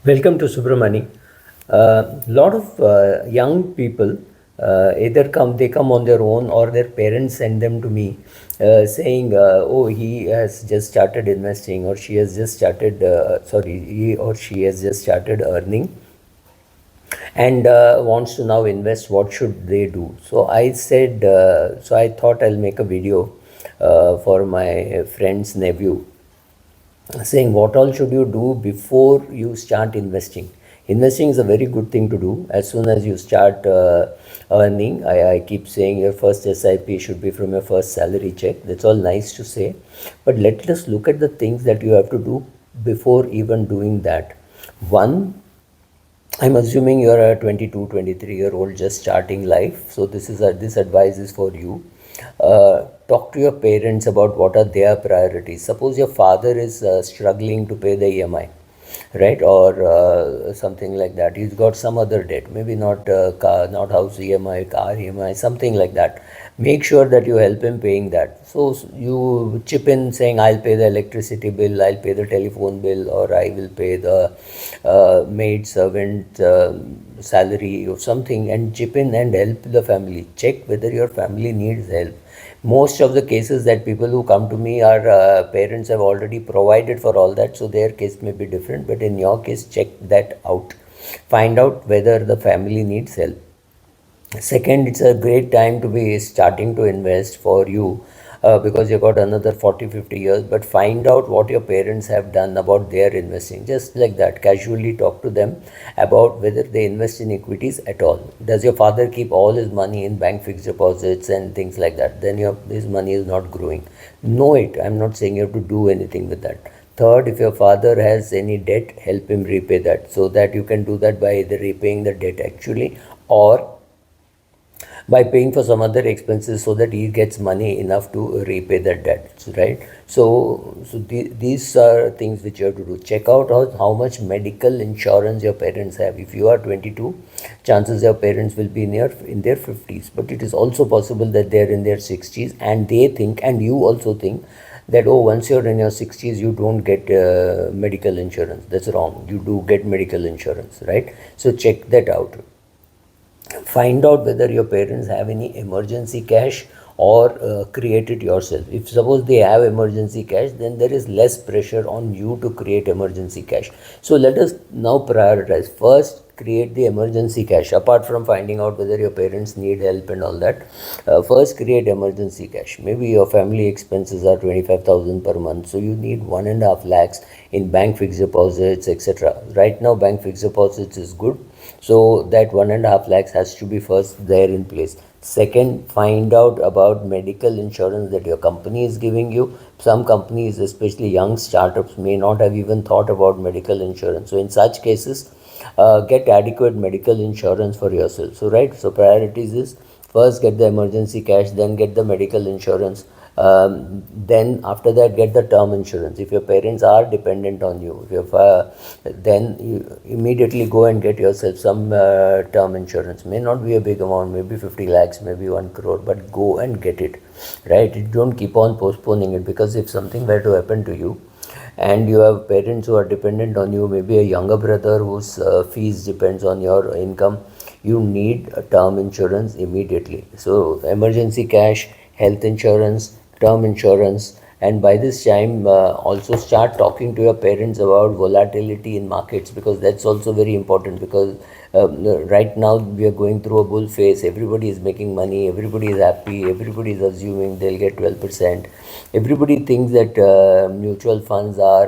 Welcome to Subramani. Lot of young people either they come on their own or their parents send them to me saying, "Oh, he has just started investing, or she has just started. He or she has just started earning, and wants to now invest. What should they do?" So I said, so I thought I'll make a video for my friend's nephew saying what all should you do before you start investing. Investing is a very good thing to do as soon as you start earning. I keep saying your first SIP should be from your first salary check. That's all nice to say, but let us look at the things that you have to do before even doing that. One, I'm assuming you're a 22, 23-year-old just starting life. So this advice is for you. Talk to your parents about what are their priorities. Suppose your father is struggling to pay the EMI, right, or something like that. He's got some other debt, maybe not car, not house EMI, car EMI, something like that. Make sure that you help him paying that. So you chip in saying, I'll pay the electricity bill, I'll pay the telephone bill, or I will pay the maid servant salary or something, and chip in and help the family. Check whether your family needs help. Most of the cases that people who come to me are parents have already provided for all that, so their case may be different, but in your case, check that out. Find out whether the family needs help. Second, it's a great time to be starting to invest for you because you got another 40, 50 years. But find out what your parents have done about their investing. Just like that, casually talk to them about whether they invest in equities at all. Does your father keep all his money in bank fixed deposits and things like that? Then his money is not growing. Know it. I'm not saying you have to do anything with that. Third, if your father has any debt, help him repay that, so that you can do that by either repaying the debt actually or by paying for some other expenses so that he gets money enough to repay the debts, right? These are things which you have to do. Check out how much medical insurance your parents have. If you are 22, chances your parents will be in their 50s, but it is also possible that they are in their 60s and they think, and you also think, that oh, once you're in your 60s you don't get medical insurance. That's wrong. You do get medical insurance, right? So check that out. Find out whether your parents have any emergency cash or create it yourself. If suppose they have emergency cash, then there is less pressure on you to create emergency cash. So let us now prioritize. First, create the emergency cash. Apart from finding out whether your parents need help and all that, first create emergency cash. Maybe your family expenses are 25,000 per month, so you need 1.5 lakhs in bank fixed deposits, etc. Right now, bank fixed deposits is good, so that 1.5 lakhs has to be first there in place. Second, find out about medical insurance that your company is giving you. Some companies, especially young startups, may not have even thought about medical insurance. So in such cases, get adequate medical insurance for yourself. So right, so priorities is first get the emergency cash, then get the medical insurance, then after that get the term insurance. If your parents are dependent on you, if you're, then you immediately go and get yourself some term insurance. May not be a big amount, maybe 50 lakhs, maybe 1 crore, but go and get it, right? Don't keep on postponing it, because if something were to happen to you and you have parents who are dependent on you, maybe a younger brother whose fees depends on your income, you need a term insurance immediately. So emergency cash, health insurance, term insurance, and by this time also start talking to your parents about volatility in markets, because that's also very important. Because right now we are going through a bull phase. Everybody is making money, everybody is happy, everybody is assuming they'll get 12%. Everybody thinks that mutual funds are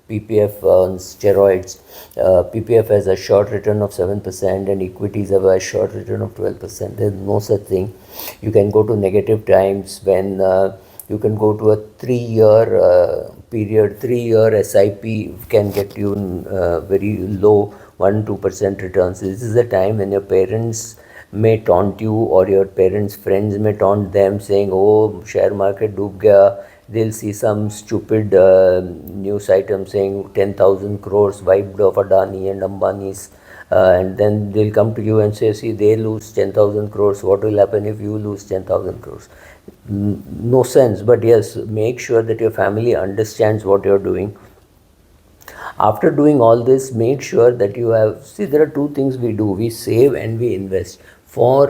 PPF on steroids. PPF has a short return of 7% and equities have a short return of 12%. There's no such thing. You can go to negative times when you can go to a 3-year period. 3-year SIP can get you very low 1-2% returns. This is the time when your parents may taunt you, or your parents' friends may taunt them, saying, oh, share market doob gaya. They'll see some stupid news item saying 10,000 crores wiped off Adani and Ambani's, and then they'll come to you and say, see, they lose 10,000 crores. What will happen if you lose 10,000 crores? No sense. But yes, make sure that your family understands what you're doing. After doing all this, make sure that you have, see, there are two things we do: we save and we invest. For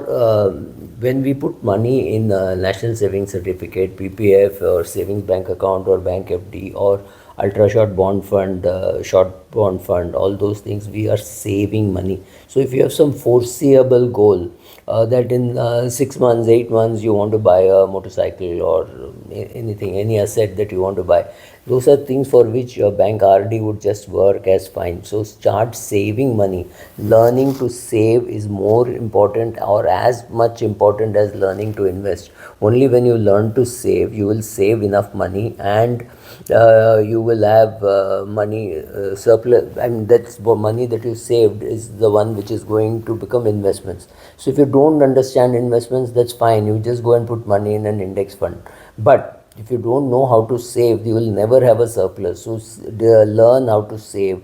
when we put money in National Savings Certificate, PPF, or savings bank account, or bank FD, or ultra short bond fund, short bond fund, all those things, we are saving money. So if you have some foreseeable goal, that in 6 months, 8 months, you want to buy a motorcycle, or anything, any asset that you want to buy, those are things for which your bank RD would just work as fine. So start saving money. Learning to save is more important, or as much important as learning to invest. Only when you learn to save, you will save enough money, and you will have money surplus. I mean, that's money that you saved is the one which is going to become investments. So if you don't understand investments, that's fine. You just go and put money in an index fund. But if you don't know how to save, you will never have a surplus. So learn how to save,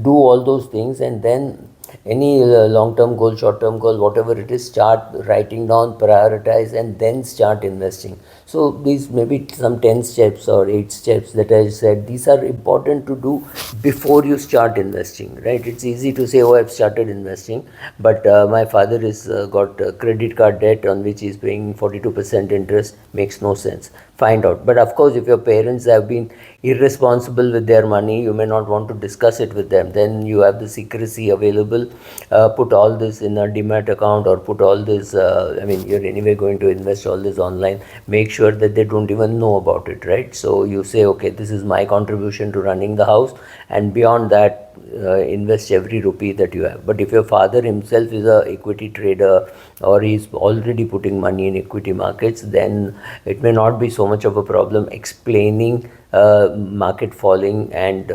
do all those things, and then any long term goal, short term goal, whatever it is, start writing down, prioritize, and then start investing. So these maybe some 10 steps or 8 steps that I said, these are important to do before you start investing, right? It's easy to say, oh, I've started investing, but my father is got credit card debt on which he's paying 42% interest. Makes no sense. Find out. But of course, if your parents have been irresponsible with their money, you may not want to discuss it with them. Then you have the secrecy available. Put all this in a demat account, or put all this, I mean, you're anyway going to invest all this online. Make sure that they don't even know about it, right? So you say, okay, this is my contribution to running the house, and beyond that, invest every rupee that you have. But if your father himself is a equity trader, or he's already putting money in equity markets, then it may not be so much of a problem explaining market falling, and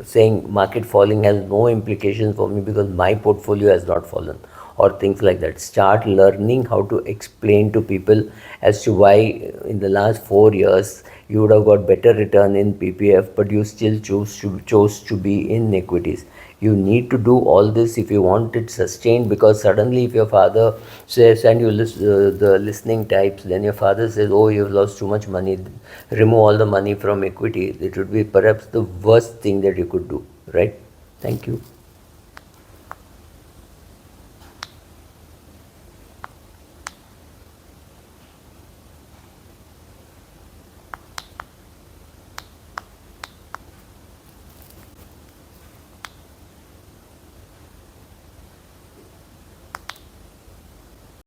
saying market falling has no implications for me because my portfolio has not fallen, or things like that. Start learning how to explain to people as to why in the last 4 years you would have got better return in PPF, but you still chose to be in equities. You need to do all this if you want it sustained, because suddenly if your father says, and you the listening types, then your father says, oh, you've lost too much money, remove all the money from equity, it would be perhaps the worst thing that you could do, right? Thank you.